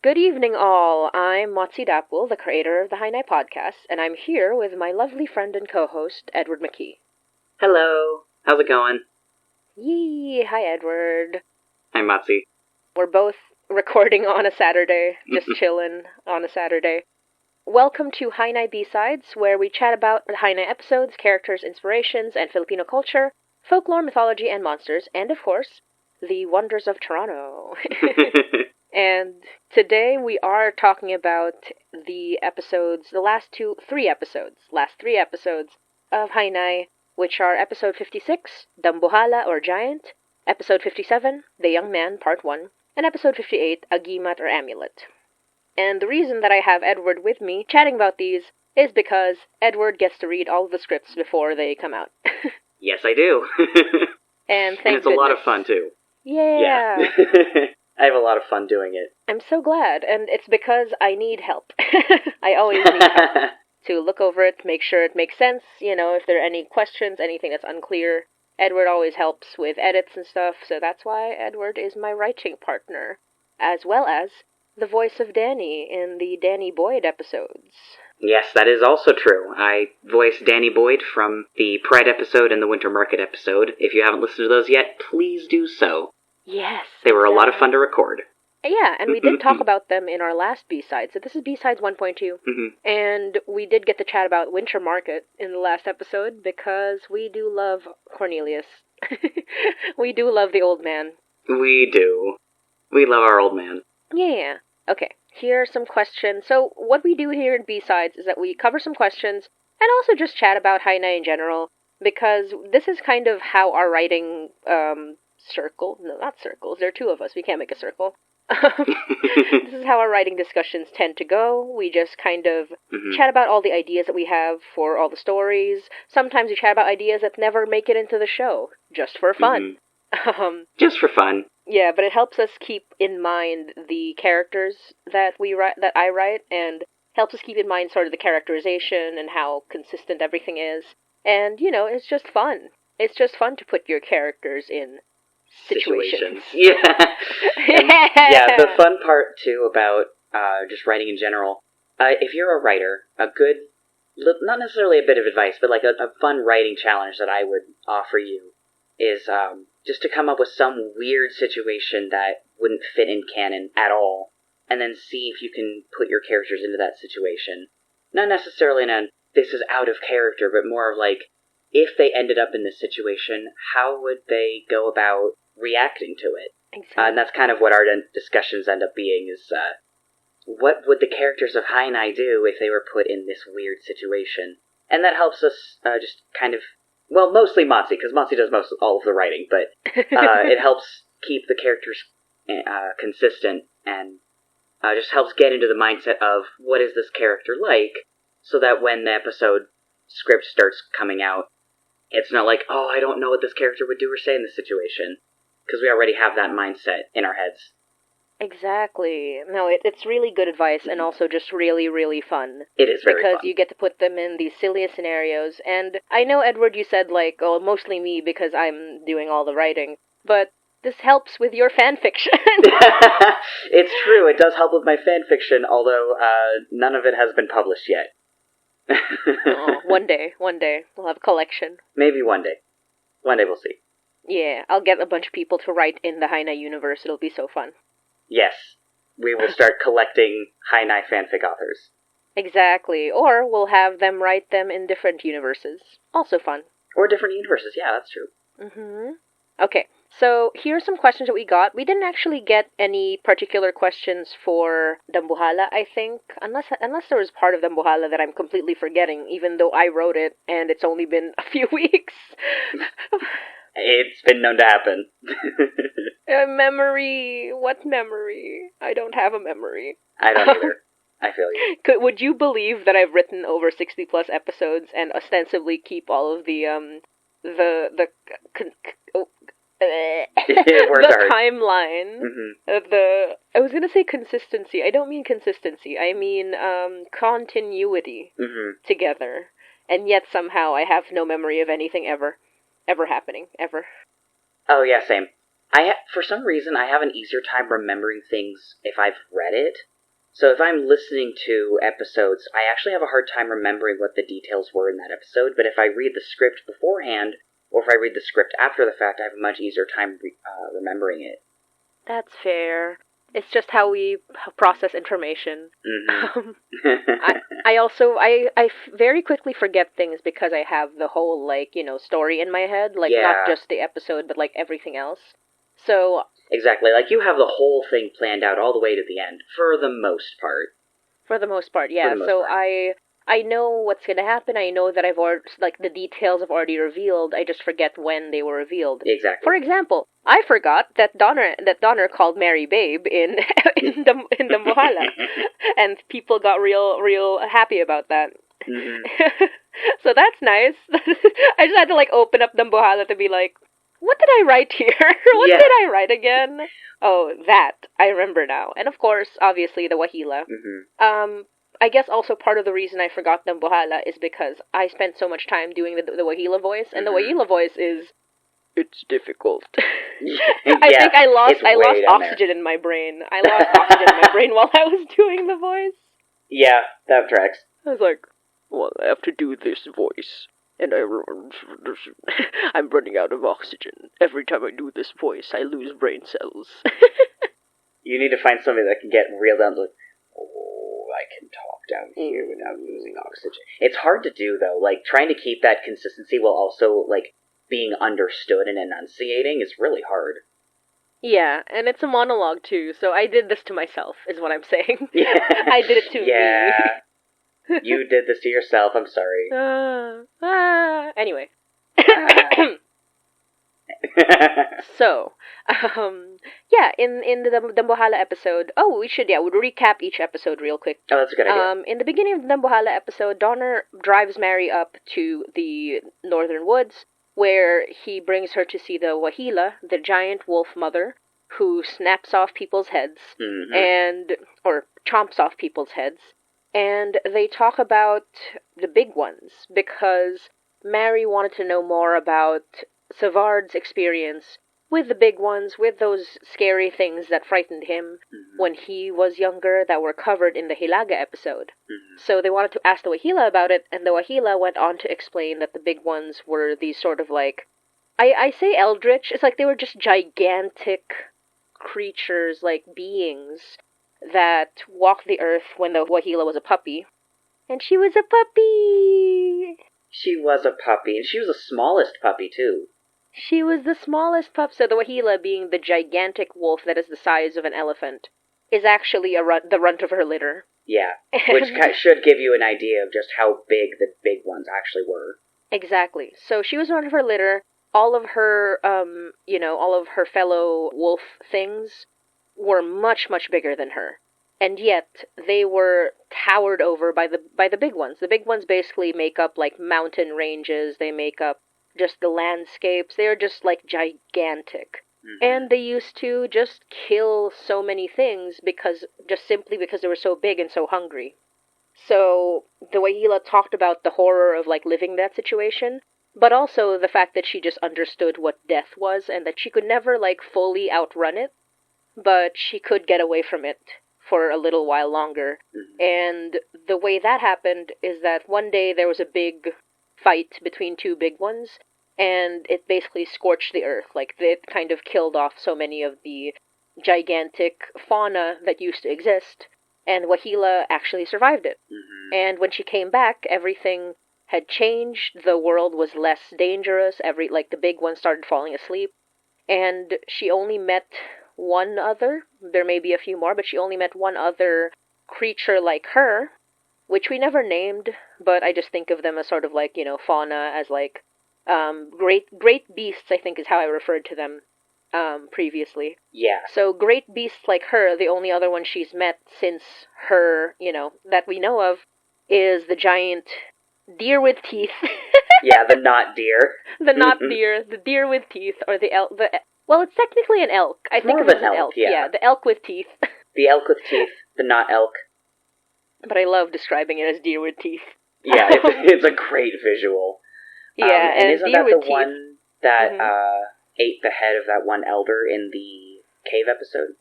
Good evening, all. I'm Motzie, the creator of the High Night Podcast, and I'm here with my lovely friend and co-host, Edward McKee. Hello. How's it going? Yee. Hi, Edward. Hi, Motzie. We're both recording on a Saturday, just chilling on a Saturday. Welcome to High Night B-Sides, where we chat about High Night episodes, characters, inspirations, and Filipino culture, folklore, mythology, and monsters, and of course, the wonders of Toronto. And today we are talking about the last three episodes of Hainay, which are episode 56, Dambuhala or Giant, episode 57, The Young Man, Part 1, and episode 58, Agimat or Amulet. And the reason that I have Edward with me chatting about these is because Edward gets to read all of the scripts before they come out. Yes, I do. And it's a lot of fun, too. Yeah. I have a lot of fun doing it. I'm so glad, and it's because I need help. I always need help to look over it, make sure it makes sense, if there are any questions, anything that's unclear. Edward always helps with edits and stuff, so that's why Edward is my writing partner, as well as the voice of Danny in the Danny Boyd episodes. Yes, that is also true. I voiced Danny Boyd from the Pride episode and the Winter Market episode. If you haven't listened to those yet, please do so. Yes. They were a lot of fun to record. Yeah, and we did talk about them in our last B-side, so this is B-Sides 1.2, and we did get to chat about Winter Market in the last episode, because we do love Cornelius. We do love the old man. We do. We love our old man. Yeah. Okay, here are some questions. So, what we do here in B-Sides is that we cover some questions, and also just chat about Hainay in general, because this is kind of how our writing, circle. No, not circles. There are two of us. We can't make a circle. This is how our writing discussions tend to go. We just kind of chat about all the ideas that we have for all the stories. Sometimes we chat about ideas that never make it into the show, just for fun. Just for fun. Yeah, but it helps us keep in mind the characters that I write, and helps us keep in mind sort of the characterization and how consistent everything is. And, it's just fun. It's just fun to put your characters in situations. Yeah. Yeah, the fun part, too, about just writing in general, if you're a writer, a good, not necessarily a bit of advice, but like a fun writing challenge that I would offer you is just to come up with some weird situation that wouldn't fit in canon at all, and then see if you can put your characters into that situation. Not necessarily in a, this is out of character, but more of like, if they ended up in this situation, how would they go about reacting to it? Exactly. And that's kind of what our discussions end up being, is what would the characters of Hainay do if they were put in this weird situation? And that helps us just kind of, well, mostly Motzie, because Motzie does all of the writing, but it helps keep the characters consistent, and just helps get into the mindset of what is this character like, so that when the episode script starts coming out, it's not like, oh, I don't know what this character would do or say in this situation, because we already have that mindset in our heads. Exactly. No, it's really good advice, and also just really, really fun. It is very fun. Because you get to put them in these silliest scenarios, and I know, Edward, you said, like, oh, mostly me because I'm doing all the writing, but this helps with your fanfiction. It's true, it does help with my fanfiction, although none of it has been published yet. Oh, one day, we'll have a collection. Maybe one day. One day we'll see. Yeah, I'll get a bunch of people to write in the Hainay universe. It'll be so fun. Yes, we will start collecting Hainay fanfic authors. Exactly, or we'll have them write them in different universes. Also fun. Or different universes, yeah, that's true. Okay, so here are some questions that we got. We didn't actually get any particular questions for Dambuhala, I think, unless there was part of Dambuhala that I'm completely forgetting, even though I wrote it and it's only been a few weeks. It's been known to happen. Memory. What memory? I don't have a memory. I don't either. I feel you. Would you believe that I've written over 60 plus episodes and ostensibly keep all of the timeline? I was gonna say consistency. I don't mean consistency. I mean continuity together. And yet somehow I have no memory of anything ever happening, ever. Oh yeah, same. For some reason, I have an easier time remembering things if I've read it So if I'm listening to episodes, I actually have a hard time remembering what the details were in that episode, but if I read the script beforehand, or if I read the script after the fact, I have a much easier time remembering it. That's fair. It's just how we process information. Mm-hmm. I very quickly forget things because I have the whole, story in my head. Not just the episode, but, everything else. So... Exactly. You have the whole thing planned out all the way to the end, for the most part. For the most part, yeah. I know what's going to happen. I know that I've already, the details I've already revealed. I just forget when they were revealed. Exactly. For example, I forgot that Donner called Mary Babe in Dambuhala, and people got real happy about that. Mm-hmm. So that's nice. I just had to open up Dambuhala to be like, what did I write here? What did I write again? Oh, that. I remember now. And of course, obviously, the Wahila. Mm-hmm. I guess also part of the reason I forgot Dambuhala is because I spent so much time doing the Wahila voice, and the Wahila voice is... It's difficult. I think I lost oxygen in my brain. I lost oxygen in my brain while I was doing the voice. Yeah, that tracks. I was like, well, I have to do this voice. And I'm running out of oxygen. Every time I do this voice, I lose brain cells. You need to find somebody that can get real down to, I can talk down here without losing oxygen. It's hard to do, though. Trying to keep that consistency while also, being understood and enunciating is really hard. Yeah, and it's a monologue, too, so I did this to myself, is what I'm saying. Yeah. I did it to me. You did this to yourself, I'm sorry. Anyway. So, in the Dambuhala episode, we'd recap each episode real quick. Oh, that's a good idea. In the beginning of the Dambuhala episode, Donner drives Mary up to the northern woods, where he brings her to see the Wahila, the giant wolf mother, who snaps off people's heads, or chomps off people's heads. And they talk about the big ones, because Mary wanted to know more about Savard's experience with the big ones, with those scary things that frightened him when he was younger that were covered in the Hilaga episode. So they wanted to ask the Wahila about it, and the Wahila went on to explain that the big ones were these sort of I say eldritch, it's they were just gigantic creatures, beings that walked the earth when the Wahila was a puppy. And she was a puppy! She was a puppy, and she was the smallest puppy, too. She was the smallest pup, so the Wahila, being the gigantic wolf that is the size of an elephant, is actually the runt of her litter. Yeah, which should give you an idea of just how big the big ones actually were. Exactly. So she was the runt of her litter. All of her, all of her fellow wolf things were much, much bigger than her. And yet, they were towered over by the big ones. The big ones basically make up, mountain ranges. They make up just the landscapes. They're just, gigantic. And they used to just kill so many things simply because they were so big and so hungry. So, the Wahila talked about the horror of, living that situation, but also the fact that she just understood what death was, and that she could never, fully outrun it, but she could get away from it for a little while longer. And the way that happened is that one day there was a big fight between two big ones, and it basically scorched the earth. It kind of killed off so many of the gigantic fauna that used to exist, and Wahila actually survived it. And when she came back, everything had changed. The world was less dangerous. The big ones started falling asleep, and she only met one other, there may be a few more, but she only met one other creature like her, which we never named, but I just think of them as sort of fauna, as great beasts, I think is how I referred to them previously. Yeah. So great beasts like her, the only other one she's met since her, that we know of, is the giant deer with teeth. Yeah, the not deer. The not deer, the deer with teeth, or well, it's technically an elk. I think of it was an elk, yeah. Yeah, the elk with teeth. The elk with teeth, the not elk. But I love describing it as deer with teeth. Yeah, it's a great visual. Yeah, and isn't that the teeth. One that ate the head of that one elder in the cave episode?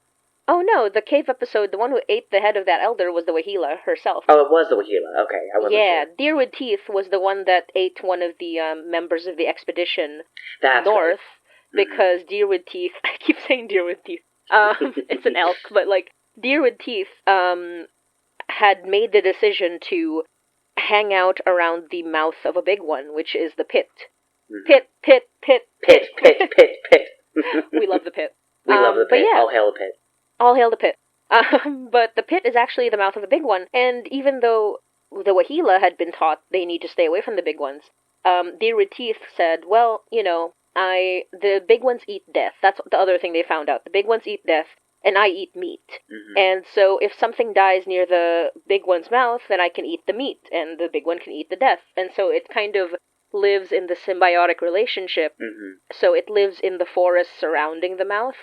Oh no, the cave episode, the one who ate the head of that elder was the Wahila herself. Oh, it was the Wahila. Okay, I wasn't sure. Deer with Teeth was the one that ate one of the members of the expedition north, right. Because Deer with Teeth, I keep saying Deer with Teeth, it's an elk, but Deer with Teeth had made the decision to hang out around the mouth of a big one, which is the pit. Pit, pit, pit, pit, pit, pit, pit, pit. We love the pit. We love the pit. Yeah. All hail the pit. All hail the pit. But the pit is actually the mouth of a big one, and even though the Wahila had been taught they need to stay away from the big ones, Deer with Teeth said, well, the big ones eat death. That's the other thing they found out. The big ones eat death, and I eat meat. Mm-hmm. And so if something dies near the big one's mouth, then I can eat the meat, and the big one can eat the death. And so it kind of lives in the symbiotic relationship. Mm-hmm. So it lives in the forest surrounding the mouth.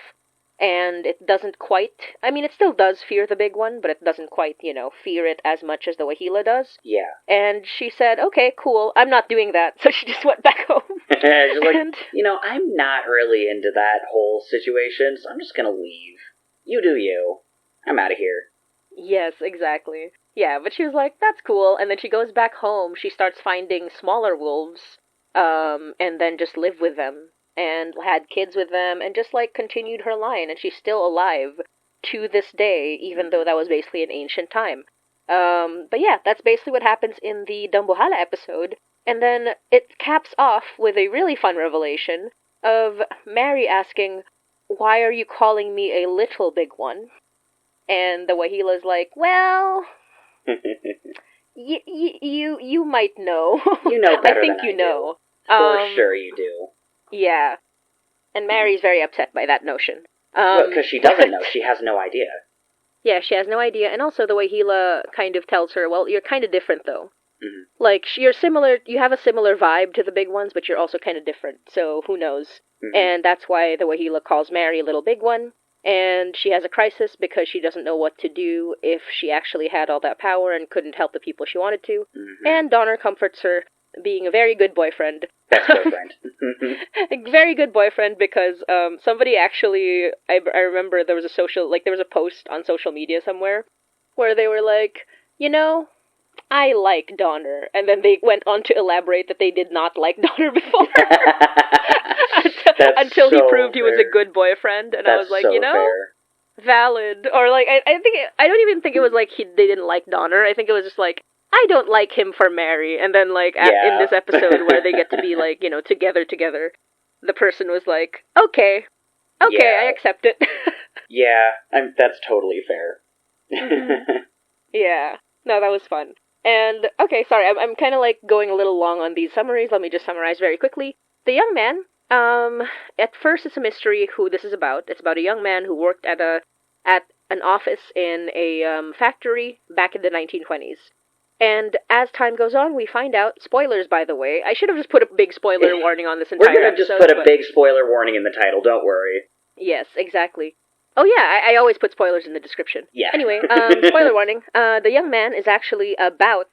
And it doesn't quite, it still does fear the big one, but it doesn't quite, fear it as much as the Wahila does. Yeah. And she said, okay, cool, I'm not doing that. So she just went back home. She's like, I'm not really into that whole situation, so I'm just gonna leave. You do you. I'm out of here. Yes, exactly. Yeah, but she was like, that's cool. And then she goes back home, she starts finding smaller wolves, and then just live with them. And had kids with them, and just, continued her line, and she's still alive to this day, even though that was basically an ancient time. But yeah, that's basically what happens in the Dambuhala episode, and then it caps off with a really fun revelation of Mary asking, why are you calling me a little big one? And the Wahila's like, well, you might know. You know better I think than you know. For sure you do. Yeah. And Mary's very upset by that notion. Because she doesn't know. She has no idea. Yeah, she has no idea. And also the Wahila kind of tells her, well, you're kind of different, though. Mm-hmm. You're similar, you have a similar vibe to the big ones, but you're also kind of different, so who knows? Mm-hmm. And that's why the Wahila calls Mary a little big one. And she has a crisis because she doesn't know what to do if she actually had all that power and couldn't help the people she wanted to. Mm-hmm. And Donner comforts her, being a very good boyfriend. Best boyfriend. A very good boyfriend because somebody actually, I remember there was a post on social media somewhere where they were like, I like Donner. And then they went on to elaborate that they did not like Donner before. until he proved he was a good boyfriend. And I was like, fair. Valid. Or I don't even think it was like they didn't like Donner. I think it was just like, I don't like him for Mary. And then, in this episode where they get to be, together, the person was like, okay, yeah. I accept it. Yeah, that's totally fair. Mm-hmm. Yeah. No, that was fun. And, okay, sorry, I'm kind of, going a little long on these summaries. Let me just summarize very quickly. The young man, at first it's a mystery who this is about. It's about a young man who worked at an office in a factory back in the 1920s. And as time goes on, we find out, spoilers, by the way. I should have just put a big spoiler warning on this entire episode. We're going to just put a big spoiler warning in the title, don't worry. Yes, exactly. Oh yeah, I always put spoilers in the description. Yeah. Anyway, spoiler warning. The young man is actually about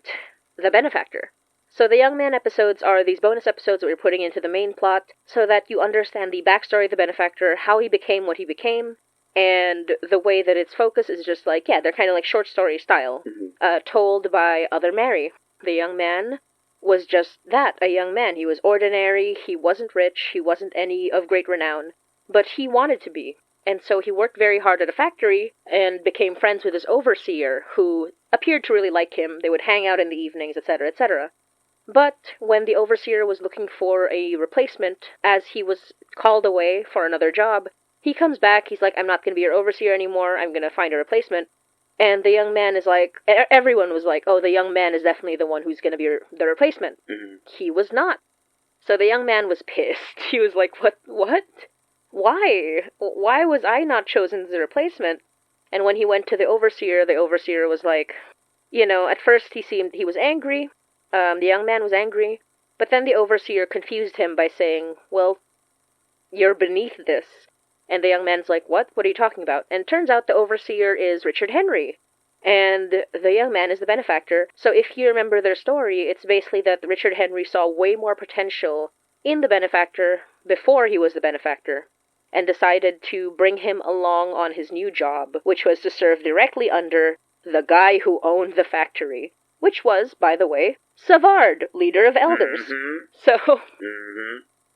the Benefactor. So the young man episodes are these bonus episodes that we're putting into the main plot so that you understand the backstory of the Benefactor, how he became what he became, and the way that its focus is just they're kind of like short story style, told by other Mary. The young man was just that, a young man. He was ordinary, he wasn't rich, he wasn't any of great renown, but he wanted to be. And so he worked very hard at a factory and became friends with his overseer, who appeared to really like him. They would hang out in the evenings, etc., etc. But when the overseer was looking for a replacement, as he was called away for another job, he comes back, he's like, I'm not going to be your overseer anymore, I'm going to find a replacement. And the young man is like, everyone was like, oh, the young man is definitely the one who's going to be the replacement. Mm-hmm. He was not. So the young man was pissed. He was like, what? Why? Why was I not chosen as the replacement? And when he went to the overseer was like, at first he was angry. The young man was angry. But then the overseer confused him by saying, well, you're beneath this. And the young man's like, what? What are you talking about? And it turns out the overseer is Richard Henry. And the young man is the Benefactor. So if you remember their story, it's basically that Richard Henry saw way more potential in the Benefactor before he was the Benefactor. and decided to bring him along on his new job, which was to serve directly under the guy who owned the factory, which was, by the way, Savard, leader of elders. So,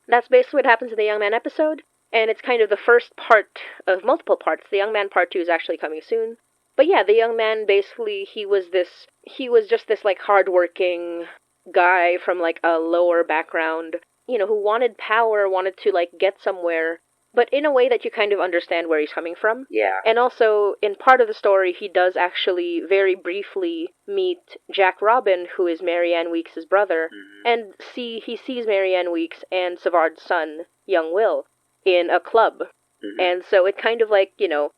that's basically what happens in the Young Man episode, and it's kind of the first part of multiple parts. The Young Man Part 2 is actually coming soon. But yeah, the young man, basically, he was just this, like, hardworking guy from, like, a lower background, you know, who wanted power, wanted to, like, get somewhere, but in a way that you kind of understand where he's coming from. Yeah. And also, in part of the story, he does actually very briefly meet Jack Robin, who is Marianne Weeks' brother, and he sees Marianne Weeks and Savard's son, young Will, in a club. And so it kind of, like, you know,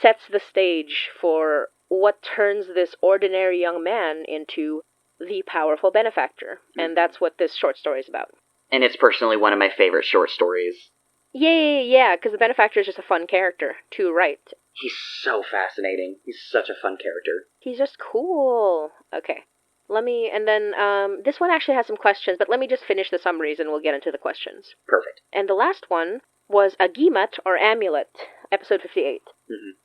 sets the stage for what turns this ordinary young man into the powerful benefactor. And that's what this short story is about. And it's personally one of my favorite short stories. Yeah, because the benefactor is just a fun character to write. He's so fascinating. He's such a fun character. He's just cool. Okay. This one actually has some questions, but let me just finish the summaries and we'll get into the questions. Perfect. And the last one was Agimat, or Amulet, episode 58.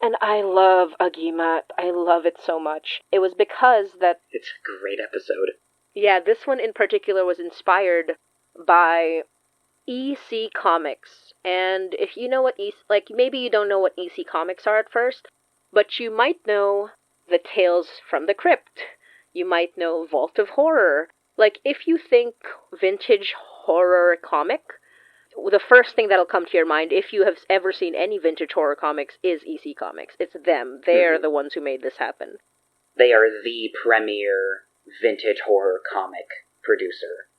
And I love Agimat. I love it so much. It was because that... It's a great episode. Yeah, this one in particular was inspired by EC Comics. And if you know what maybe you don't know what EC Comics are at first, but you might know the Tales from the Crypt. You might know Vault of Horror. Like, if you think vintage horror comic, the first thing that'll come to your mind, if you have ever seen any vintage horror comics, is EC Comics. It's them. They're the ones who made this happen. They are the premier vintage horror comic producer.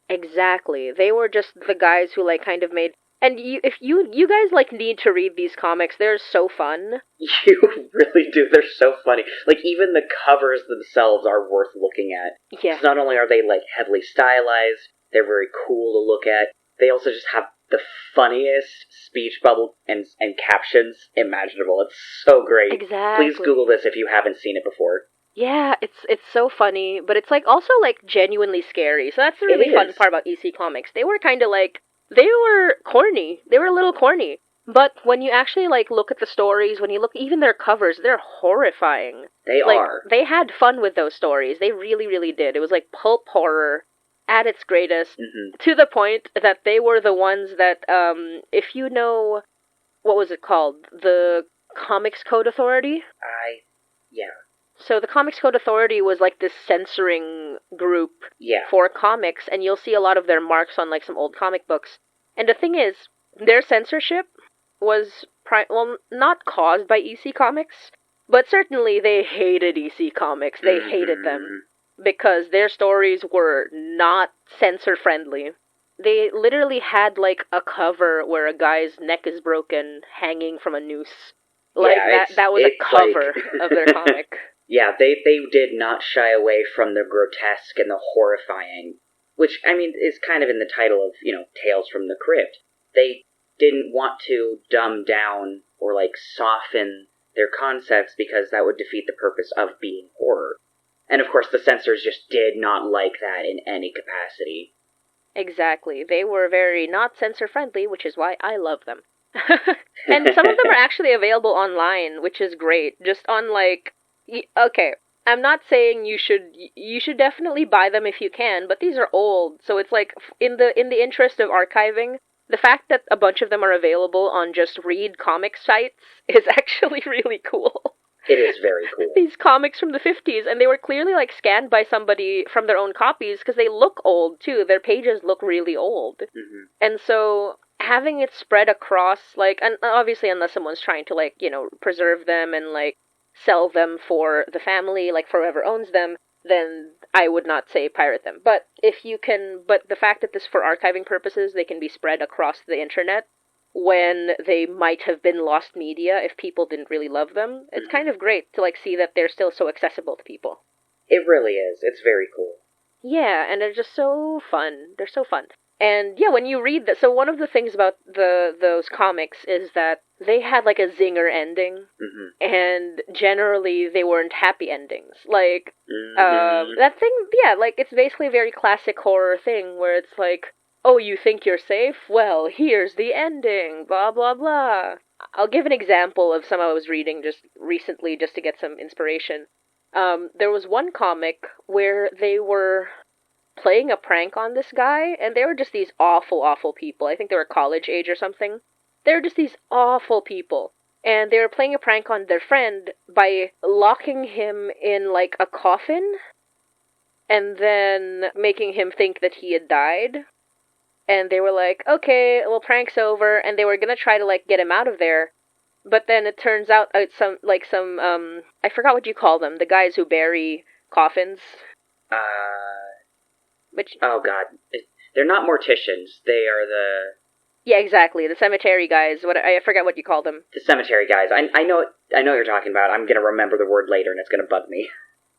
Exactly. They were just the guys who, like, kind of made... And if you guys, like, need to read these comics. They're so fun. You really do. They're so funny. Like, even the covers themselves are worth looking at. Yeah. So not only are they, like, heavily stylized, they're very cool to look at, they also just have the funniest speech bubble and captions imaginable. It's so great. Exactly. Please Google this if you haven't seen it before. Yeah, it's so funny, but it's, like, also, like, genuinely scary. So that's the really fun part about EC Comics. They were kind of, like... They were corny. They were a little corny. But when you actually, like, look at the stories, when you look, even their covers, they're horrifying. They are. They had fun with those stories. They really, really did. It was, like, pulp horror at its greatest, to the point that they were the ones that, if you know, what was it called? The Comics Code Authority? Yeah. So the Comics Code Authority was, like, this censoring group for comics, and you'll see a lot of their marks on, like, some old comic books. And the thing is, their censorship was, not caused by EC Comics, but certainly they hated EC Comics. They hated them, because their stories were not censor-friendly. They literally had, like, a cover where a guy's neck is broken, hanging from a noose. Like, that was a cover of their comic. Yeah, they did not shy away from the grotesque and the horrifying, which, I mean, is kind of in the title of, you know, Tales from the Crypt. They didn't want to dumb down or, like, soften their concepts because that would defeat the purpose of being horror. And, of course, the censors just did not like that in any capacity. Exactly. They were very not censor-friendly, which is why I love them. And some of them are actually available online, which is great. Just on, like... Okay, I'm not saying you should definitely buy them if you can, but these are old, so it's like, in the interest of archiving, the fact that a bunch of them are available on just read comic sites is actually really cool. It is very cool. These comics from the 50s, and they were clearly, like, scanned by somebody from their own copies, because they look old, too. Their pages look really old. And so... having it spread across, like, and obviously unless someone's trying to, like, you know, preserve them and, like, sell them for the family, like, for whoever owns them, then I would not say pirate them. But the fact that this, for archiving purposes, they can be spread across the internet when they might have been lost media if people didn't really love them, it's kind of great to, like, see that they're still so accessible to people. It really is. It's very cool. Yeah, and they're just so fun. They're so fun. And yeah, when you read that, so one of the things about those comics is that they had, like, a zinger ending, and generally they weren't happy endings. Like, that thing, yeah, like, it's basically a very classic horror thing where it's like, oh, you think you're safe? Well, here's the ending, blah, blah, blah. I'll give an example of some I was reading just recently just to get some inspiration. There was one comic where they were playing a prank on this guy, and they were just these awful, awful people. I think they were college age or something. They were just these awful people. And they were playing a prank on their friend by locking him in, like, a coffin, and then making him think that he had died. And they were like, okay, well, prank's over, and they were gonna try to, like, get him out of there. But then it turns out some, I forgot what you call them, the guys who bury coffins. Oh god. They're not morticians, they are the... Yeah, exactly, the cemetery guys, I forget what you call them. The cemetery guys. I know what you're talking about. I'm gonna remember the word later, and it's gonna bug me.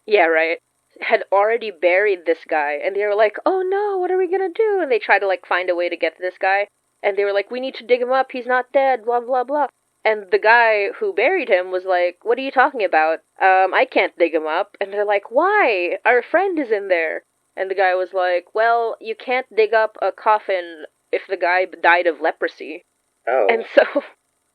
Yeah, right. Had already buried this guy, and they were like, oh no, what are we gonna do? And they tried to, like, find a way to get to this guy, and they were like, we need to dig him up, he's not dead, blah, blah, blah. And the guy who buried him was like, what are you talking about? I can't dig him up. And they're like, why? Our friend is in there. And the guy was like, well, you can't dig up a coffin if the guy died of leprosy. Oh. And so,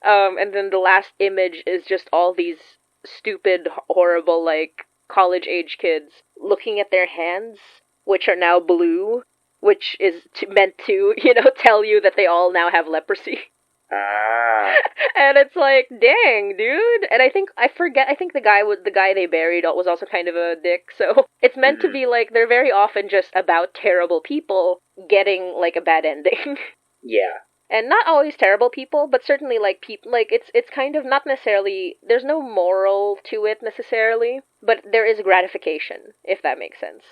and then the last image is just all these stupid, horrible, like, college-age kids looking at their hands, which are now blue, which is meant to, tell you that they all now have leprosy. Ah. And it's like, dang, dude. And I think the guy they buried was also kind of a dick, so it's meant to be like, they're very often just about terrible people getting, like, a bad ending. Yeah. And not always terrible people, but certainly, like, people, like, it's kind of not necessarily, there's no moral to it necessarily, but there is gratification, if that makes sense.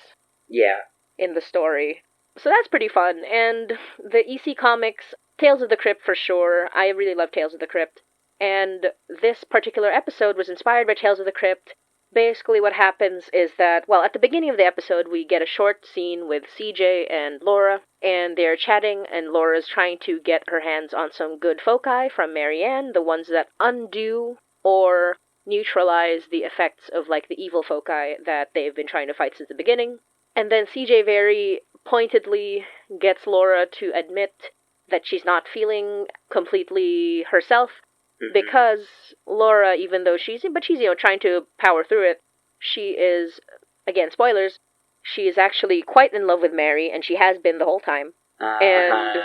Yeah. In the story. So that's pretty fun, and the EC Comics, Tales of the Crypt for sure. I really love Tales of the Crypt. And this particular episode was inspired by Tales of the Crypt. Basically what happens is that, well, at the beginning of the episode, we get a short scene with CJ and Laura, and they're chatting, and Laura's trying to get her hands on some good foci from Marianne, the ones that undo or neutralize the effects of, like, the evil foci that they've been trying to fight since the beginning. And then CJ very pointedly gets Laura to admit that she's not feeling completely herself, because Laura, even though she's trying to power through it, she is, again, spoilers, she is actually quite in love with Mary, and she has been the whole time. And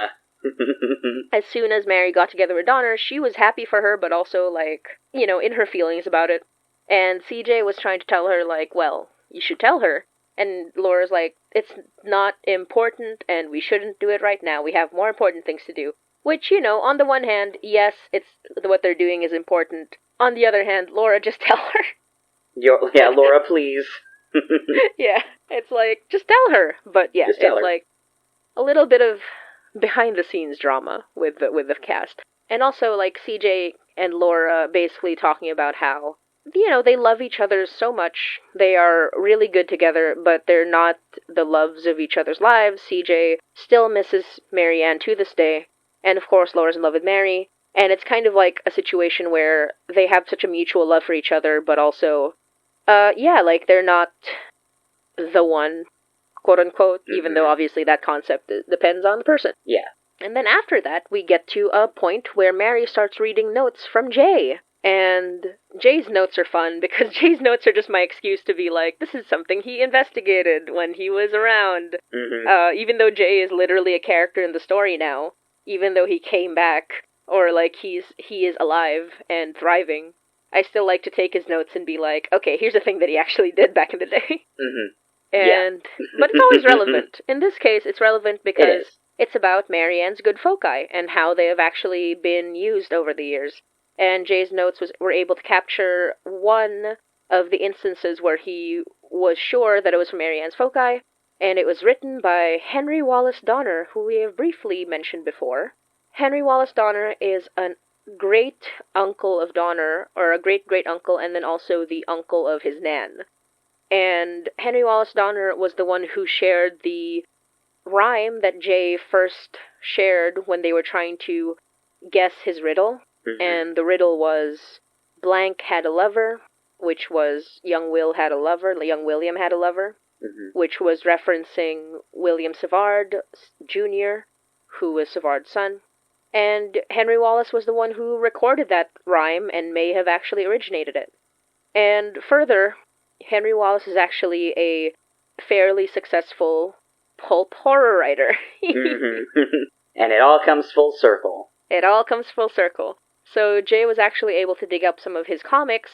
as soon as Mary got together with Donner, she was happy for her, but also, like, in her feelings about it. And CJ was trying to tell her, like, well, you should tell her. And Laura's like, it's not important, and we shouldn't do it right now. We have more important things to do. Which, on the one hand, yes, it's what they're doing is important. On the other hand, Laura, just tell her. Yeah, Laura, please. Yeah, it's like, just tell her. But yeah, it's like a little bit of behind-the-scenes drama with the cast. And also, like, CJ and Laura basically talking about how, they love each other so much. They are really good together, but they're not the loves of each other's lives. CJ still misses Marianne to this day. And of course, Laura's in love with Mary. And it's kind of like a situation where they have such a mutual love for each other, but also, like, they're not the one, quote-unquote, even though obviously that concept depends on the person. Yeah. And then after that, we get to a point where Mary starts reading notes from Jay. And Jay's notes are fun, because Jay's notes are just my excuse to be like, this is something he investigated when he was around. Even though Jay is literally a character in the story now, even though he came back, or, like, he is alive and thriving, I still like to take his notes and be like, okay, here's a thing that he actually did back in the day. And, but it's always relevant. In this case, it's relevant because it's about Marianne's good foci, and how they have actually been used over the years. And Jay's notes were able to capture one of the instances where he was sure that it was from Marianne's foci, and it was written by Henry Wallace Donner, who we have briefly mentioned before. Henry Wallace Donner is a great uncle of Donner, or a great-great-uncle, and then also the uncle of his nan. And Henry Wallace Donner was the one who shared the rhyme that Jay first shared when they were trying to guess his riddle. And the riddle was, blank had a lover, which was young William had a lover, which was referencing William Savard Jr., who was Savard's son. And Henry Wallace was the one who recorded that rhyme and may have actually originated it. And further, Henry Wallace is actually a fairly successful pulp horror writer. And it all comes full circle. It all comes full circle. So Jay was actually able to dig up some of his comics.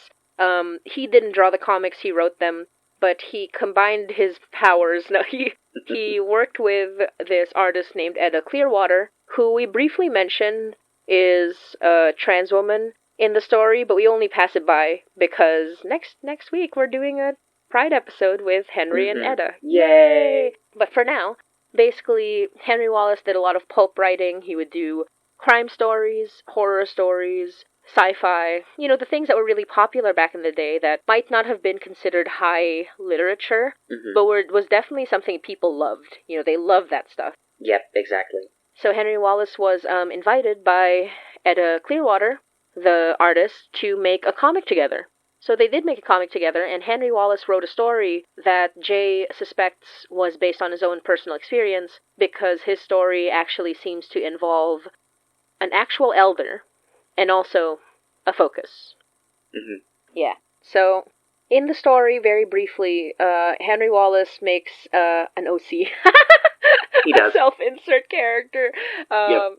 He didn't draw the comics, he wrote them, but he combined his powers. No, he worked with this artist named Edda Clearwater, who we briefly mention is a trans woman in the story, but we only pass it by because next week we're doing a Pride episode with Henry and Edda. Yay! But for now, basically, Henry Wallace did a lot of pulp writing. He would do crime stories, horror stories, sci-fi, the things that were really popular back in the day that might not have been considered high literature, but was definitely something people loved. They loved that stuff. Yep, exactly. So Henry Wallace was invited by Edda Clearwater, the artist, to make a comic together. So they did make a comic together, and Henry Wallace wrote a story that Jay suspects was based on his own personal experience, because his story actually seems to involve an actual elder, and also a focus. Yeah. So, in the story, very briefly, Henry Wallace makes an OC. He does. A self-insert character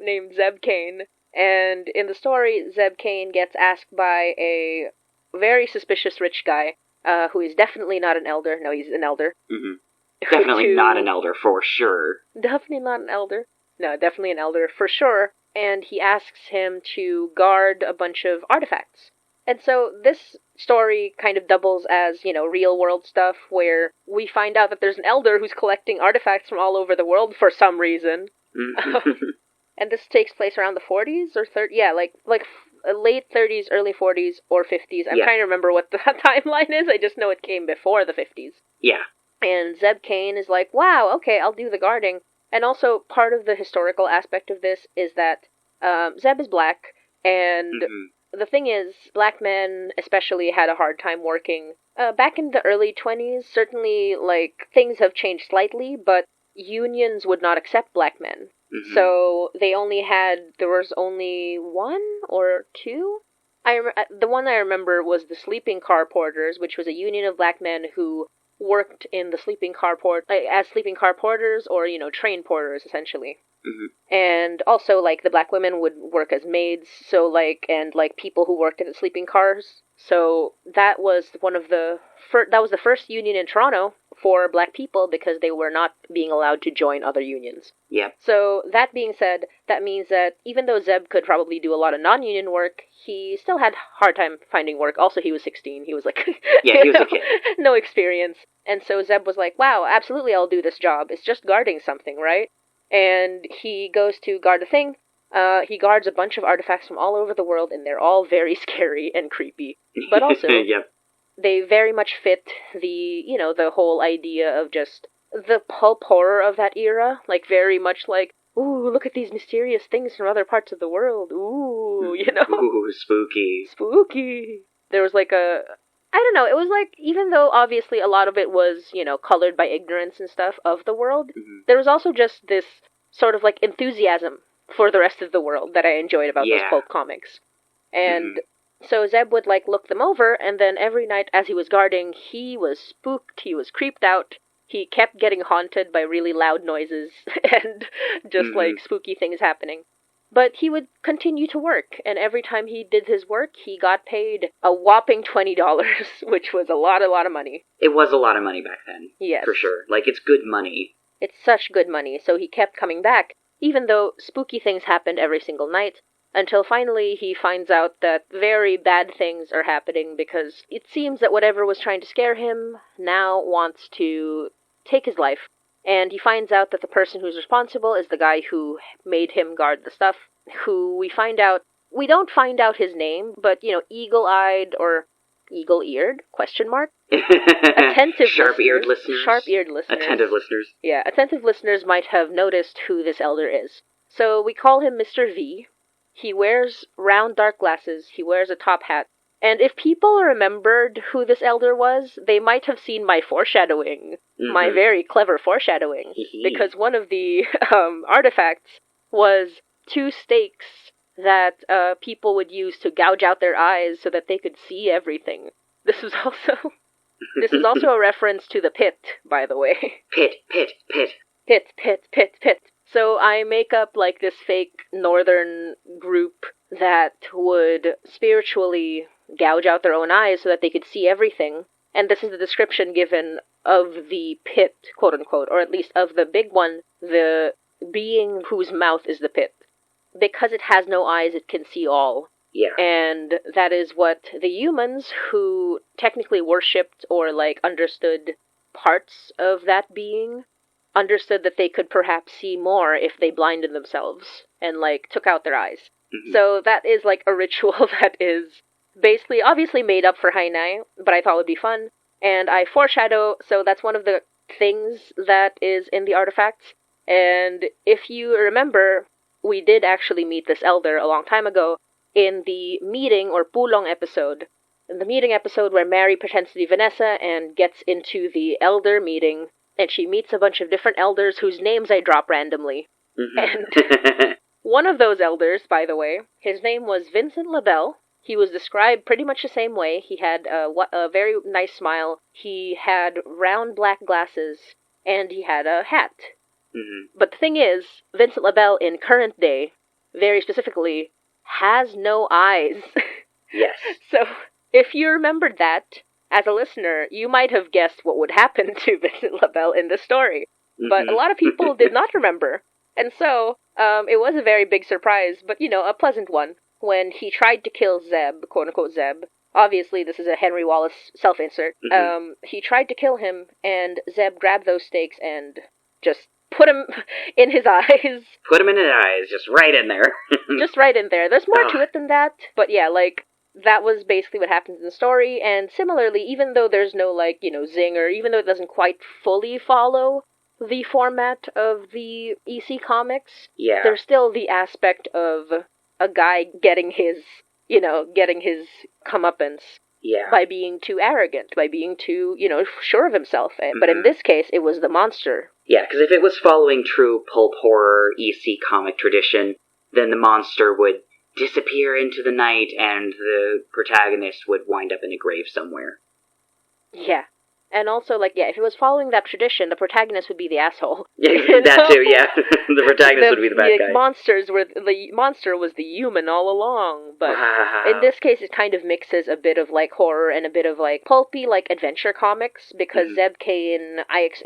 named Zeb Kane. And in the story, Zeb Kane gets asked by a very suspicious rich guy, who is definitely not an elder. No, he's an elder. Definitely not an elder, for sure. Definitely not an elder. No, definitely an elder, for sure. And he asks him to guard a bunch of artifacts. And so this story kind of doubles as, real-world stuff, where we find out that there's an elder who's collecting artifacts from all over the world for some reason. And this takes place around the 40s or 30s? Yeah, like late 30s, early 40s, or 50s. I'm trying to remember what the timeline is. I just know it came before the 50s. Yeah. And Zeb Kane is like, wow, okay, I'll do the guarding. And also, part of the historical aspect of this is that Zeb is black, and the thing is, black men especially had a hard time working. Back in the early 20s, certainly, things have changed slightly, but unions would not accept black men. So there was only one or two? The one I remember was the sleeping car porters, which was a union of black men who worked in the sleeping car as sleeping car porters, or, train porters, essentially. And also, the black women would work as maids, and people who worked in the sleeping cars. So that was the first union in Toronto for black people, because they were not being allowed to join other unions. Yeah. So that being said, that means that even though Zeb could probably do a lot of non-union work, he still had a hard time finding work. Also, he was 16. He was yeah, he was a kid. No experience. And so Zeb was like, wow, absolutely I'll do this job. It's just guarding something, right? And he goes to guard the thing. He guards a bunch of artifacts from all over the world, and they're all very scary and creepy. But also, they very much fit the whole idea of just the pulp horror of that era. Very much ooh, look at these mysterious things from other parts of the world. Ooh, Ooh, spooky. Spooky. There was I don't know, it was even though obviously a lot of it was, colored by ignorance and stuff of the world, there was also just this sort of enthusiasm for the rest of the world that I enjoyed about those pulp comics. And so Zeb would look them over, and then every night as he was guarding, he was spooked, he was creeped out, he kept getting haunted by really loud noises and just spooky things happening. But he would continue to work, and every time he did his work, he got paid a whopping $20, which was a lot of money. It was a lot of money back then. Yes. For sure. It's good money. It's such good money, so he kept coming back, even though spooky things happened every single night, until finally he finds out that very bad things are happening, because it seems that whatever was trying to scare him now wants to take his life. And he finds out that the person who's responsible is the guy who made him guard the stuff, who we don't find out his name, but, eagle-eyed or eagle-eared, ? Attentive Sharp-eared listeners. Sharp-eared listeners. Attentive listeners. Yeah, attentive listeners might have noticed who this elder is. So we call him Mr. V. He wears round dark glasses, he wears a top hat, and if people remembered who this elder was, they might have seen my foreshadowing, my very clever foreshadowing, because one of the artifacts was 2 stakes that people would use to gouge out their eyes so that they could see everything. This is also a reference to the pit, by the way. Pit, pit, pit. Pit, pit, pit, pit. So I make up like this fake northern group that would spiritually gouge out their own eyes so that they could see everything. And this is the description given of the pit, quote unquote, or at least of the big one, the being whose mouth is the pit. Because it has no eyes, it can see all. Yeah. And that is what the humans who technically worshipped or, like, understood parts of that being understood that they could perhaps see more if they blinded themselves and, like, took out their eyes. Mm-hmm. So that is, like, a ritual that is basically, obviously made up for Hainai, but I thought would be fun. And I foreshadow, so that's one of the things that is in the artifacts. And if you remember, we did actually meet this elder a long time ago in the meeting or Pulong episode. In the meeting episode where Mary pretends to be Vanessa and gets into the elder meeting, and she meets a bunch of different elders whose names I drop randomly. Mm-hmm. And one of those elders, by the way, his name was Vincent LaBelle. He was described pretty much the same way. He had a very nice smile. He had round black glasses, and he had a hat. Mm-hmm. But the thing is, Vincent LaBelle in current day, very specifically, has no eyes. Yes. So, if you remembered that, as a listener, you might have guessed what would happen to Vincent LaBelle in this story. Mm-hmm. But a lot of people did not remember. And so, it was a very big surprise, but, you know, a pleasant one, when he tried to kill Zeb, quote-unquote Zeb. Obviously, this is a Henry Wallace self-insert. Mm-hmm. He tried to kill him, and Zeb grabbed those stakes and just put him in his eyes. Put him in his eyes, just right in there. Just right in there. There's more to it than that, but yeah, like, that was basically what happens in the story, and similarly, even though there's no, like, you know, zinger, even though it doesn't quite fully follow the format of the EC comics, Yeah. there's still the aspect of a guy getting his comeuppance. Yeah. By being too arrogant, by being too, you know, sure of himself. Mm-hmm. But in this case, it was the monster. Yeah, because if it was following true pulp horror EC comic tradition, then the monster would disappear into the night and the protagonist would wind up in a grave somewhere. Yeah. And also, like, yeah, if it was following that tradition, the protagonist would be the asshole. Yeah, that too, yeah. The protagonist would be the bad guy. The monster was the human all along, but in this case it kind of mixes a bit of, like, horror and a bit of, like, pulpy, like, adventure comics, because Zeb Kane,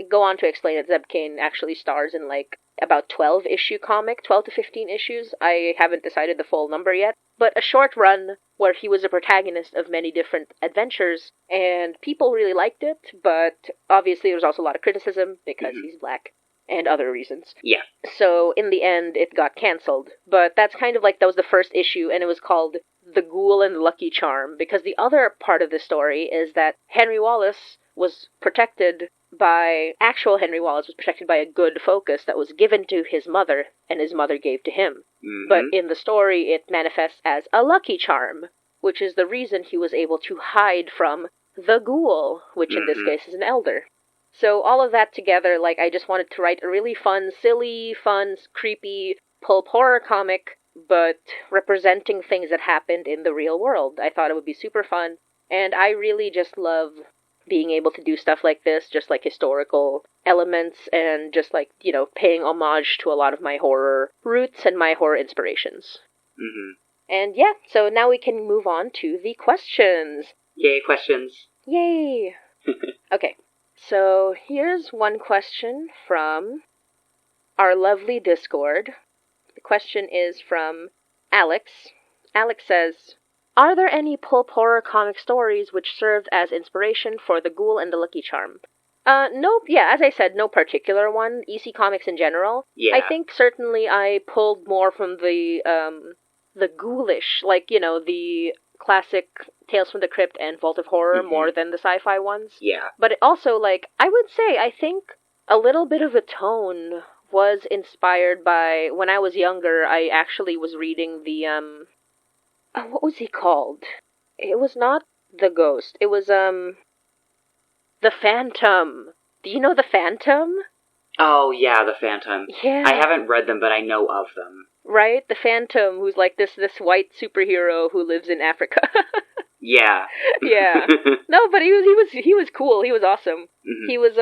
go on to explain that Zeb Kane actually stars in, like, about 12 to 15 issues. I haven't decided the full number yet, but a short run where he was a protagonist of many different adventures, and people really liked it, but obviously there was also a lot of criticism because he's black and other reasons. Yeah. So in the end, it got cancelled. But that's kind of like, that was the first issue, and it was called The Ghoul and the Lucky Charm, because the other part of the story is that Henry Wallace was protected by a good focus that was given to his mother, and his mother gave to him. Mm-hmm. But in the story, it manifests as a lucky charm, which is the reason he was able to hide from the ghoul, which in this case is an elder. So all of that together, like, I just wanted to write a really fun, silly, fun, creepy, pulp horror comic, but representing things that happened in the real world. I thought it would be super fun, and I really just love being able to do stuff like this, just like historical elements, and just like, you know, paying homage to a lot of my horror roots and my horror inspirations. Mm-hmm. And yeah, so now we can move on to the questions. Yay, questions. Yay! Okay, so here's one question from our lovely Discord. The question is from Alex. Alex says, are there any pulp horror comic stories which served as inspiration for the Ghoul and the Lucky Charm? Nope. Yeah, as I said, no particular one. EC Comics in general. Yeah. I think certainly I pulled more from the ghoulish, like, you know, the classic Tales from the Crypt and Vault of Horror more than the sci-fi ones. Yeah. But it also, like, I would say, I think a little bit of the tone was inspired by, when I was younger, I actually was reading the, what was he called? It was not The Ghost. It was, The Phantom. Do you know The Phantom? Oh, yeah, the Phantom. Yeah. I haven't read them, but I know of them. Right? The Phantom, who's like this white superhero who lives in Africa. Yeah. Yeah. No, but he was cool. He was awesome. Mm-hmm. He was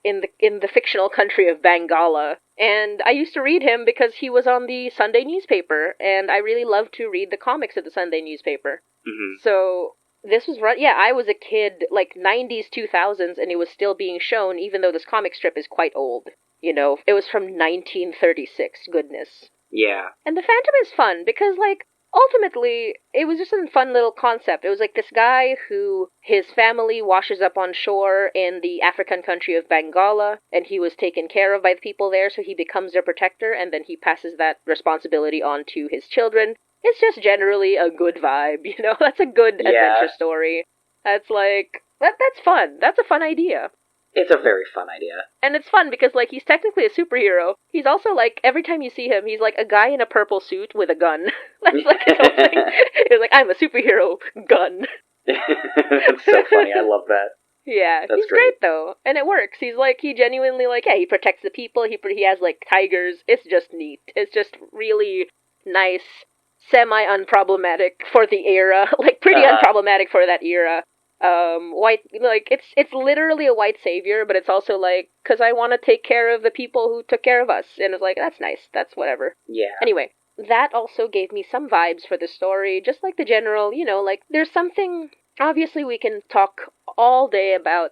in the fictional country of Bangala. And I used to read him because he was on the Sunday newspaper, and I really loved to read the comics of the Sunday newspaper. Mm-hmm. So this was I was a kid, like 90s, 2000s, and it was still being shown, even though this comic strip is quite old. You know, it was from 1936, goodness. Yeah. And the Phantom is fun because, like, ultimately, it was just a fun little concept. It was like this guy who, his family washes up on shore in the African country of Bangala, and he was taken care of by the people there, so he becomes their protector, and then he passes that responsibility on to his children. It's just generally a good vibe, you know? That's a good adventure story. That's like, that's fun. That's a fun idea. It's a very fun idea. And it's fun because, like, he's technically a superhero. He's also, like, every time you see him, he's like a guy in a purple suit with a gun. That's like his whole thing. He's like, I'm a superhero, gun. That's so funny. I love that. Yeah, That's he's great though. And it works. He's like, he genuinely, like, yeah, he protects the people. He has, like, tigers. It's just neat. It's just really nice, semi-unproblematic for the era. Like, pretty unproblematic for that era. White, like, it's literally a white savior, but it's also like, because I want to take care of the people who took care of us, and it's like, that's nice, that's whatever. Yeah. Anyway, that also gave me some vibes for the story, just like the general, you know, like, there's something, obviously we can talk all day about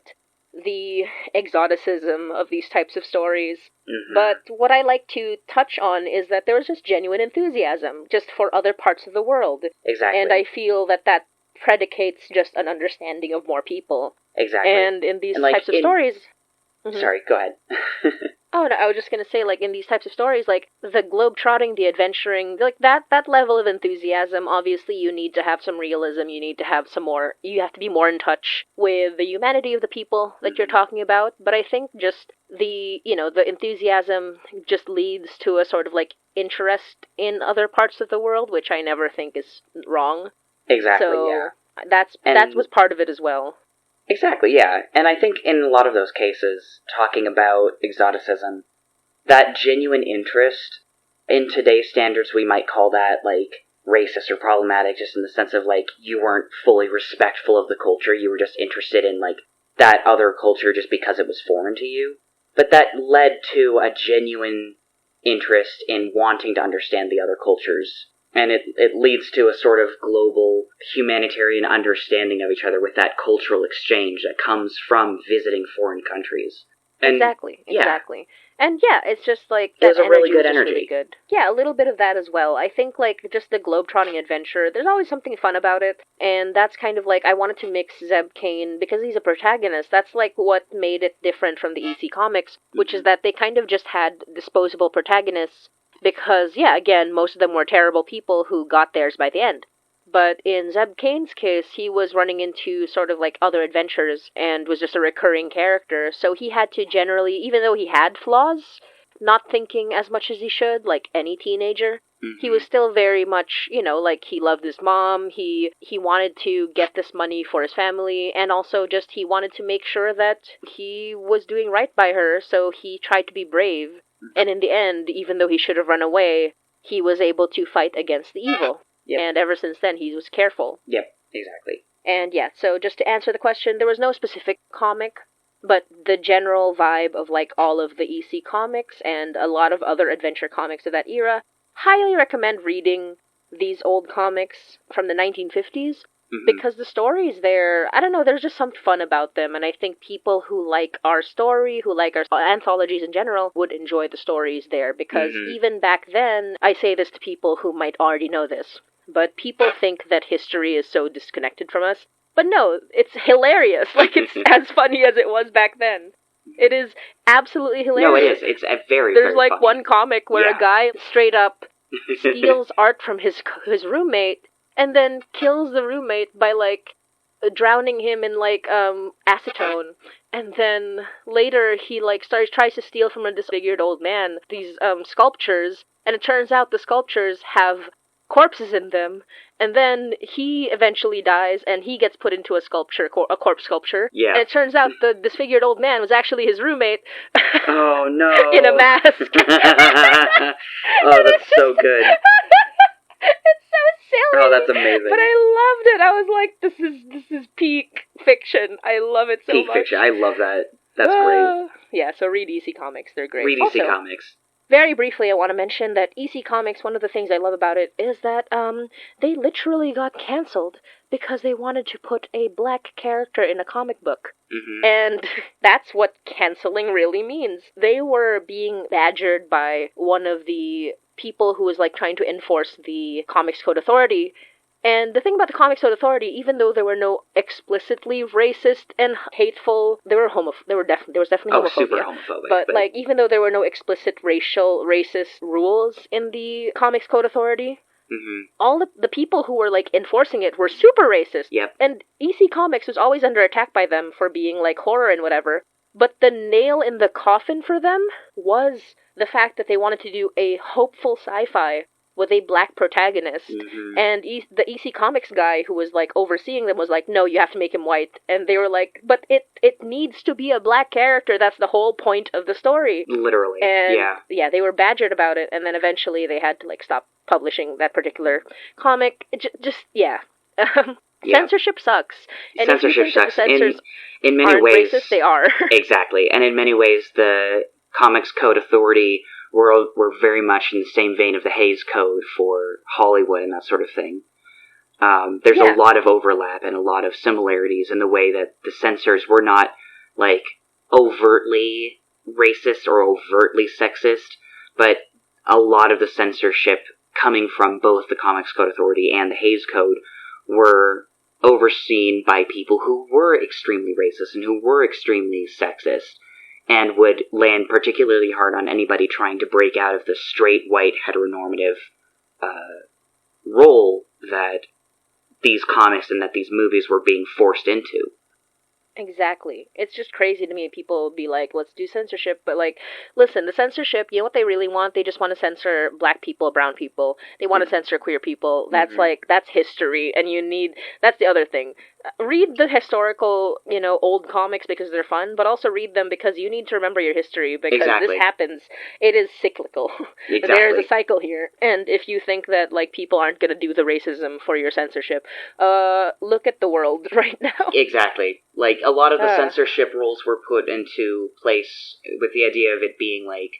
the exoticism of these types of stories, but what I like to touch on is that there was just genuine enthusiasm, just for other parts of the world. Exactly. And I feel that predicates just an understanding of more people. Exactly. And in these types of stories... Mm-hmm. Sorry, go ahead. Oh, no, I was just going to say, like, in these types of stories, like, the globe-trotting, the adventuring, like, that level of enthusiasm, obviously you need to have some realism, you need to have some more, you have to be more in touch with the humanity of the people that you're talking about, but I think just the enthusiasm just leads to a sort of, like, interest in other parts of the world, which I never think is wrong. Exactly, so yeah. That was part of it as well. Exactly, yeah. And I think in a lot of those cases, talking about exoticism, that genuine interest, in today's standards we might call that, like, racist or problematic, just in the sense of, like, you weren't fully respectful of the culture, you were just interested in, like, that other culture just because it was foreign to you. But that led to a genuine interest in wanting to understand the other cultures. And it leads to a sort of global humanitarian understanding of each other with that cultural exchange that comes from visiting foreign countries. And, exactly. And yeah, it's just like that. It was a really good energy. Really good. Yeah, a little bit of that as well. I think like just the globetrotting adventure, there's always something fun about it. And that's kind of like, I wanted to mix Zeb Kane because he's a protagonist. That's like what made it different from the EC comics, which is that they kind of just had disposable protagonists. Because, yeah, again, most of them were terrible people who got theirs by the end. But in Zeb Kane's case, he was running into sort of like other adventures and was just a recurring character. So he had to generally, even though he had flaws, not thinking as much as he should, like any teenager, he was still very much, you know, like he loved his mom, he wanted to get this money for his family, and also just he wanted to make sure that he was doing right by her, so he tried to be brave. And in the end, even though he should have run away, he was able to fight against the evil. Yep. And ever since then, he was careful. Yep, exactly. And yeah, so just to answer the question, there was no specific comic, but the general vibe of like all of the EC comics and a lot of other adventure comics of that era, highly recommend reading these old comics from the 1950s. Because the stories there, I don't know, there's just something fun about them, and I think people who like our story, who like our anthologies in general, would enjoy the stories there, because even back then, I say this to people who might already know this, but people think that history is so disconnected from us. But no, it's hilarious. Like, it's as funny as it was back then. It is absolutely hilarious. No, it is. It's a very, There's very like funny. One comic where a guy straight up steals art from his roommate, and then kills the roommate by, like, drowning him in, like, acetone. And then later he, like, tries to steal from a disfigured old man these, sculptures. And it turns out the sculptures have corpses in them, and then he eventually dies, and he gets put into a corpse sculpture. Yeah. And it turns out the disfigured old man was actually his roommate. Oh, no. In a mask. Oh, that's so good. It's so silly. Oh, that's amazing. But I loved it. I was like, this is peak fiction. I love it so much. Peak fiction. I love that. That's great. Yeah, so read EC Comics. They're great. Read EC Comics. Very briefly, I want to mention that EC Comics, one of the things I love about it is that they literally got canceled because they wanted to put a black character in a comic book. Mm-hmm. And that's what canceling really means. They were being badgered by one of the people who was like trying to enforce the Comics Code Authority. And the thing about the Comics Code Authority, even though there were no explicitly racist and hateful, there was definitely homophobia. Super homophobic. But like, even though there were no explicit racist rules in the Comics Code Authority, all the people who were like enforcing it were super racist. Yep. And EC Comics was always under attack by them for being like horror and whatever. But the nail in the coffin for them was the fact that they wanted to do a hopeful sci-fi with a black protagonist. And the EC Comics guy who was like overseeing them was like, no, you have to make him white. And they were like, but it needs to be a black character. That's the whole point of the story. Literally. And yeah, they were badgered about it, and then eventually they had to like stop publishing that particular comic. Censorship sucks. And censorship if you think sucks. That the censors in many aren't ways, racist, they are. Exactly. And in many ways, the Comics Code Authority were very much in the same vein of the Hays Code for Hollywood and that sort of thing. There's a lot of overlap and a lot of similarities in the way that the censors were not, like, overtly racist or overtly sexist, but a lot of the censorship coming from both the Comics Code Authority and the Hays Code were overseen by people who were extremely racist and who were extremely sexist, and would land particularly hard on anybody trying to break out of the straight, white, heteronormative role that these comics and that these movies were being forced into. Exactly. It's just crazy to me. People be like, let's do censorship. But, like, listen, the censorship, you know what they really want? They just want to censor black people, brown people. They want to censor queer people. That's, that's history. And that's the other thing. Read the historical, old comics because they're fun, but also read them because you need to remember your history, because this happens. It is cyclical. Exactly. There is a cycle here. And if you think that, like, people aren't going to do the racism for your censorship, look at the world right now. Exactly. Like, a lot of the censorship rules were put into place with the idea of it being like,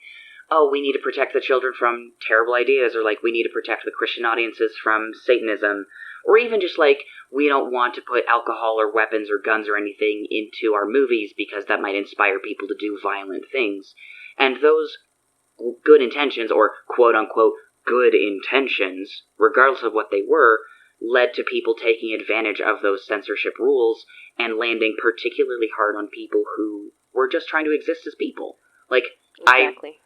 oh, we need to protect the children from terrible ideas, or like, we need to protect the Christian audiences from Satanism, or even just like, we don't want to put alcohol or weapons or guns or anything into our movies because that might inspire people to do violent things. And those good intentions, or quote-unquote good intentions, regardless of what they were, led to people taking advantage of those censorship rules and landing particularly hard on people who were just trying to exist as people. Like, exactly.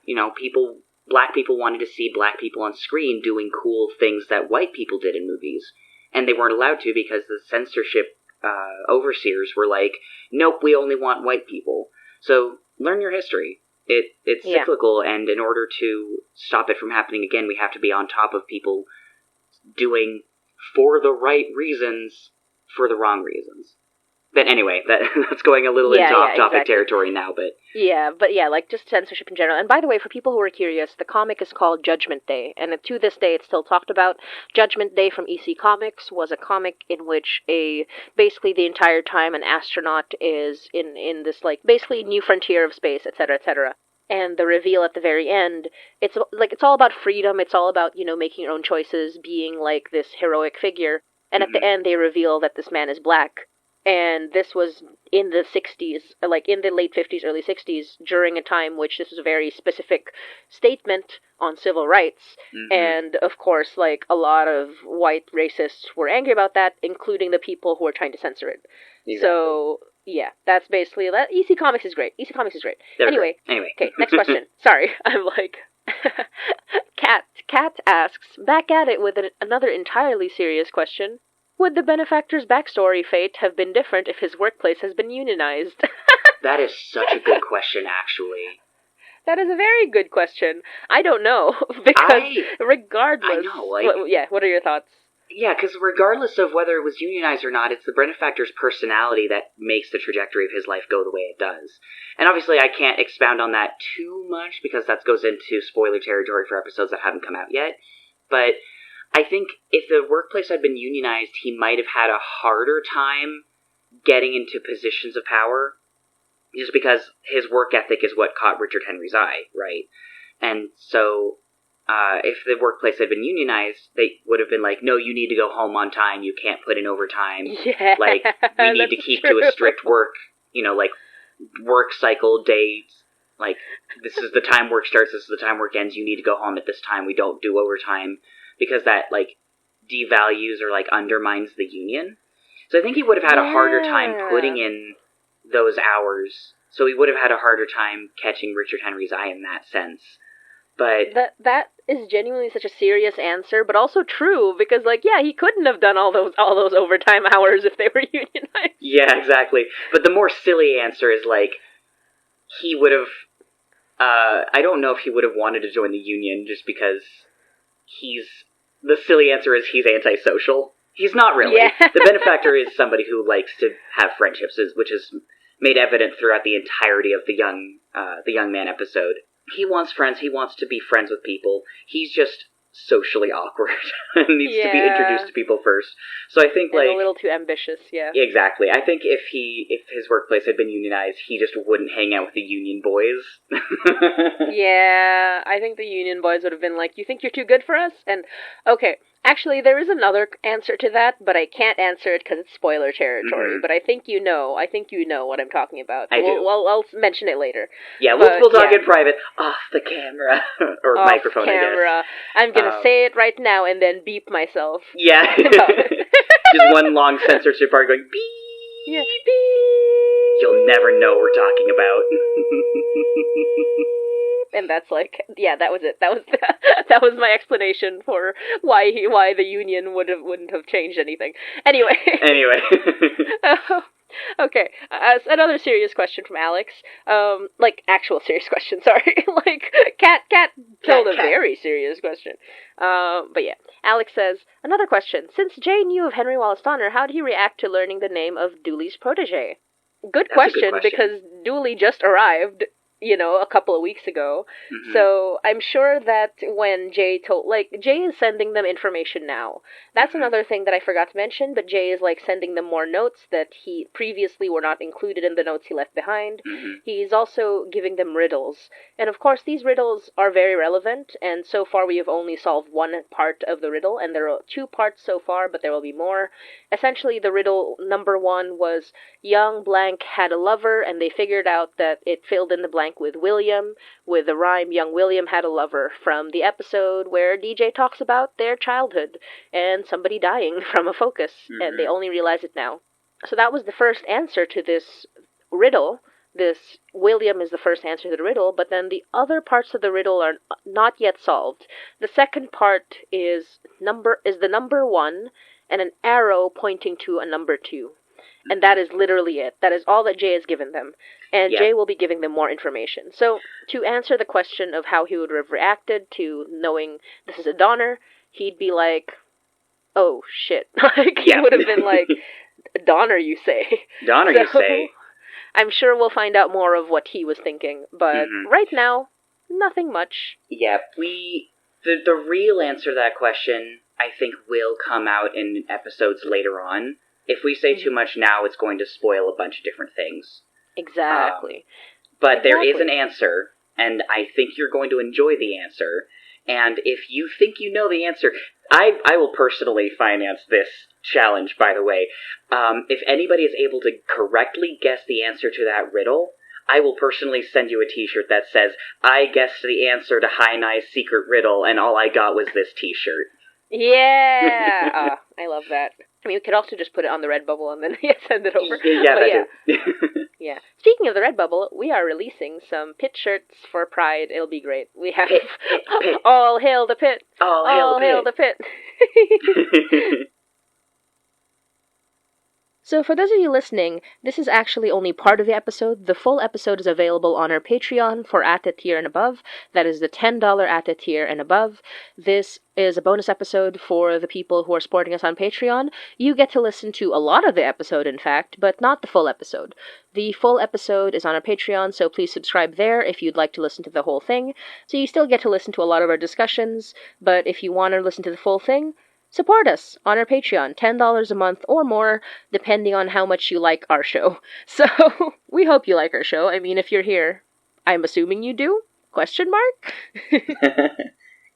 Black people wanted to see black people on screen doing cool things that white people did in movies. And they weren't allowed to because the censorship overseers were like, nope, we only want white people. So, learn your history. It's cyclical, and in order to stop it from happening again, we have to be on top of people doing for the right reasons, for the wrong reasons. But anyway, that's going a little into off-topic territory now, but... Yeah, like, just censorship in general. And by the way, for people who are curious, the comic is called Judgment Day, and to this day it's still talked about. Judgment Day from EC Comics was a comic in which basically the entire time an astronaut is in this, like, basically new frontier of space, etc., etc. And the reveal at the very end, it's all about freedom, it's all about, making your own choices, being, like, this heroic figure. And at the end, they reveal that this man is black. And this was in the 60s, like in the late 50s, early 60s, during a time which this was a very specific statement on civil rights. And, of course, like, a lot of white racists were angry about that, including the people who were trying to censor it. Exactly. So, yeah, that's basically that. EC Comics is great. EC Comics is great. Anyway. Okay, next question. Sorry, I'm like... Kat asks, back at it with another entirely serious question. Would the Benefactor's backstory fate have been different if his workplace has been unionized? That is such a good question, actually. That is a very good question. I don't know, because regardless... I know, like... what are your thoughts? Yeah, because regardless of whether it was unionized or not, it's the Benefactor's personality that makes the trajectory of his life go the way it does. And obviously I can't expound on that too much, because that goes into spoiler territory for episodes that haven't come out yet. But I think if the workplace had been unionized, he might have had a harder time getting into positions of power, just because his work ethic is what caught Richard Henry's eye, right? And so... if the workplace had been unionized, they would have been like, no, you need to go home on time, you can't put in overtime. Yeah, like, we need to keep to a strict work, like, work cycle dates. Like, this is the time work starts, this is the time work ends, you need to go home at this time, we don't do overtime. Because that, like, devalues or, like, undermines the union. So I think he would have had a harder time putting in those hours. So he would have had a harder time catching Richard Henry's eye in that sense. But that is genuinely such a serious answer, but also true, because, like, yeah, he couldn't have done all those overtime hours if they were unionized. Yeah, exactly. But the more silly answer is, like, he would have... I don't know if he would have wanted to join the union just because the silly answer is he's antisocial. He's not really. Yeah. The Benefactor is somebody who likes to have friendships, which is made evident throughout the entirety of the Young Man episode. He wants friends, he wants to be friends with people, he's just socially awkward and needs to be introduced to people first. So I think, like... a little too ambitious, yeah. Exactly. I think if his workplace had been unionized, he just wouldn't hang out with the union boys. Yeah, I think the union boys would have been like, you think you're too good for us? And, okay, actually, there is another answer to that, but I can't answer it because it's spoiler territory. But I think you know what I'm talking about. I do. Well, I'll mention it later. Yeah, we'll talk in private, off the camera, or off microphone, camera. I guess. I'm gonna say it right now and then beep myself. Yeah. Just one long censorship part going, beep! Yeah, beep! You'll never know what we're talking about. And that's like, yeah, that was it. That was my explanation for why the union wouldn't have changed anything. Anyway. Okay, another serious question from Alex. Like, actual serious question, sorry. Like, Cat told a very serious question. But yeah, Alex says, another question. Since Jay knew of Henry Wallace Donner, how did he react to learning the name of Dooley's protege? Good question, because Dooley just arrived, a couple of weeks ago. Mm-hmm. So I'm sure that when Jay Jay is sending them information now. That's another thing that I forgot to mention, but Jay is, like, sending them more notes that he previously were not included in the notes he left behind. Mm-hmm. He's also giving them riddles. And of course, these riddles are very relevant, and so far we have only solved one part of the riddle, and there are 2 parts so far, but there will be more. Essentially, the riddle number 1 was, young blank had a lover, and they figured out that it filled in the blank with William, with the rhyme, young William had a lover, from the episode where DJ talks about their childhood, and somebody dying from a focus, and they only realize it now. So that was the first answer to this riddle. This William is the first answer to the riddle, but then the other parts of the riddle are not yet solved. The second part is the number 1, and an arrow pointing to a number 2. And that is literally it. That is all that Jay has given them. And Jay will be giving them more information. So, to answer the question of how he would have reacted to knowing this is a Donner, he'd be like, oh, shit. He would have been like, Donner, you say. Donner, you say. I'm sure we'll find out more of what he was thinking. But right now, nothing much. Yeah, the real answer to that question, I think, will come out in episodes later on. If we say too much now, it's going to spoil a bunch of different things. Exactly. But there is an answer, and I think you're going to enjoy the answer. And if you think you know the answer, I will personally finance this challenge, by the way. If anybody is able to correctly guess the answer to that riddle, I will personally send you a t-shirt that says, I guessed the answer to Hainai's secret riddle, and all I got was this t-shirt. Yeah! I love that. I mean, we could also just put it on the Redbubble and then send it over. Yeah. Speaking of the Redbubble, we are releasing some pit shirts for Pride. It'll be great. We have pit. All hail the pit. All hail the pit. So for those of you listening, this is actually only part of the episode. The full episode is available on our Patreon for ATA tier and above. That is the $10 ATA tier and above. This is a bonus episode for the people who are supporting us on Patreon. You get to listen to a lot of the episode, in fact, but not the full episode. The full episode is on our Patreon, so please subscribe there if you'd like to listen to the whole thing. So you still get to listen to a lot of our discussions, but if you want to listen to the full thing, support us on our Patreon, $10 a month or more, depending on how much you like our show. So, we hope you like our show. I mean, if you're here, I'm assuming you do? Question mark?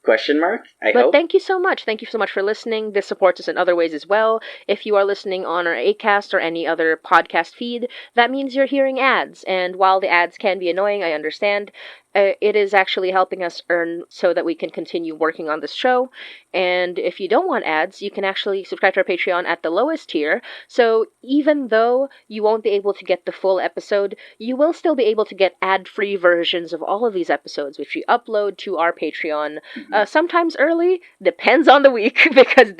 Question mark? I But hope. thank you so much. Thank you so much for listening. This supports us in other ways as well. If you are listening on our Acast or any other podcast feed, that means you're hearing ads. And while the ads can be annoying, I understand, it is actually helping us earn so that we can continue working on this show. And if you don't want ads, you can actually subscribe to our Patreon at the lowest tier. So even though you won't be able to get the full episode, you will still be able to get ad-free versions of all of these episodes, which we upload to our Patreon. Sometimes early, depends on the week, because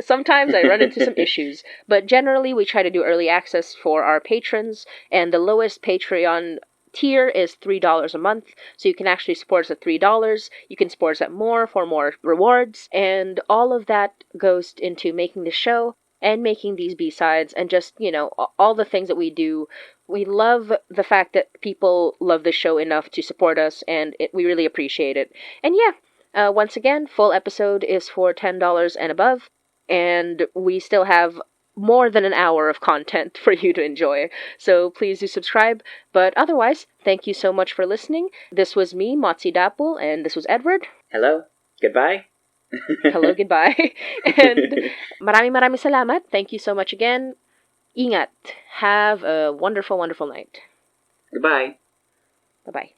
sometimes I run into some issues. But generally, we try to do early access for our patrons, and the lowest Patreon tier is $3 a month, so you can actually support us at $3. You can support us at more for more rewards, and all of that goes into making the show and making these B-sides and just, all the things that we do. We love the fact that people love the show enough to support us, and we really appreciate it. And yeah, once again, full episode is for $10 and above, and we still have more than an hour of content for you to enjoy. So please do subscribe. But otherwise, thank you so much for listening. This was me, Motzie Dapple, and this was Edward. Hello. Goodbye. Hello, goodbye. And maraming salamat. Thank you so much again. Ingat. Have a wonderful, wonderful night. Goodbye. Bye-bye.